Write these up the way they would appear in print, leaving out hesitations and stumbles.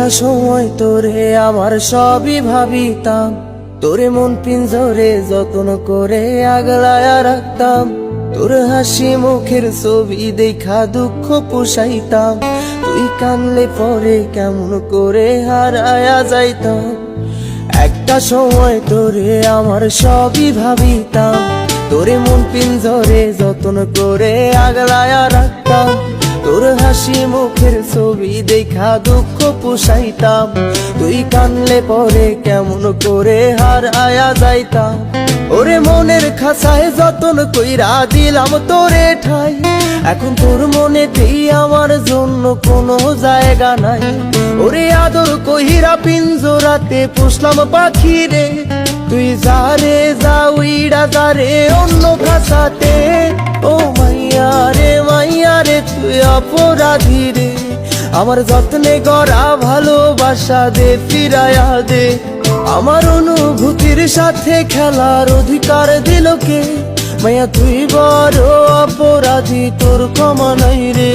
একটা সময় তোরে আমার সবই ভাবিতাম, তোরে মন পিঞ্জরে যত্ন করে আগলায়া রাখতাম। তোর হাসি মুখের ছবি দেখা দুঃখ পুষাইতাম, তুই কানলে পরে কেমন করে হারায়া যাইতাম। একটা সময় তোরে আমার সবই ভাবিতাম, তোরে মন পিঞ্জরে যত্ন করে আগলায়া রাখতাম। তোর হাসি মুখের ছবি দেখা দুঃখ পুষাইতাম, তুই কানলে পরে কেমন করে হারায়া যাইতাম। ওরে মনের খাঁচায় যতন কইরা দিলাম তোরে ঠাই, এখন তোর মনেতেই আমার জন্য কোনো জায়গা নাই। ওরে আদর কইরা পিঞ্জরাতে পুষলাম পাখি রে, তুই যারে যা উইড়া যারে অন্য খাঁচাতে। ও মাইয়া রে তুই অপরাধী রে, আমার যত্নে গড়া ভালোবাসা দে ফিরায়া দে। আমার অনুভূতির সাথে খেলার অধিকার দিল কে? মাইয়া তুই বড় অপরাধী, তোর ক্ষমা নাই রে।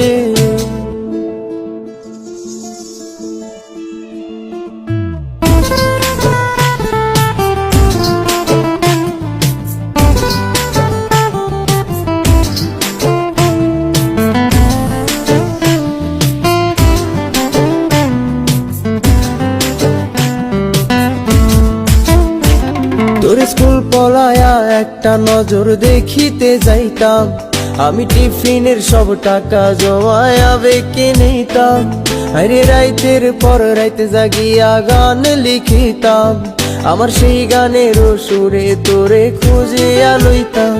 তোর স্কুল পলায়া একটা নজর দেখিতে যাইতাম, আমি টিফিনের সব টাকা জমায়া বেঁকে নিতাম। আরে রাইতের পর রাইতে জাগিয়া গান লিখিতাম, আমার সেই গানের সুরে তোরে খুঁজিয়া লইতাম।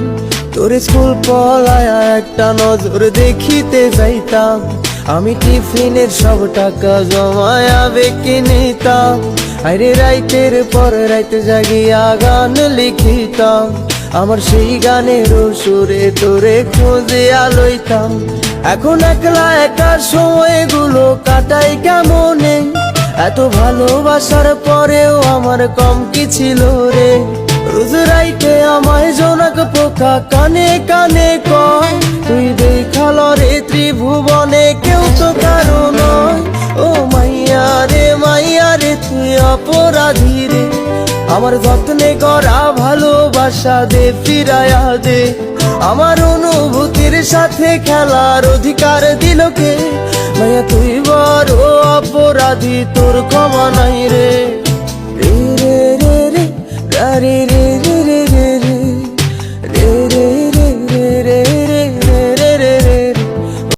তোর স্কুল পলায়া একটা নজর দেখিতে যাইতাম, আমি টিফিনের সব টাকা জমায়া বেঁকে নিতাম। আরে রাইতের পর রাইতে জাগিয়া গান লিখিতাম, আমার সেই গানের সুরে তোরে খুঁজিয়া লইতাম। এখন একলা একা সময়গুলো কাটাই কেমনে, এত ভালোবাসার পরেও আমার কম কি ছিল রে। রোজ রাইতে আমায় জোনাক পোকা কানে কানে কয়, তুই দেখাল রে ত্রিভুবনে কেউ তো কারো নয়। ও মাইয়া রে তুই অপরাধী রে, আমার যত্নে গড়া ভালোবাসা দে ফিরায়া দে। আমার অনুভূতির সাথে খেলার অধিকার দিল কে? মাইয়া তুই বড় অপরাধী, তোর ক্ষমা নাই রে। রে রে রে রে রে রে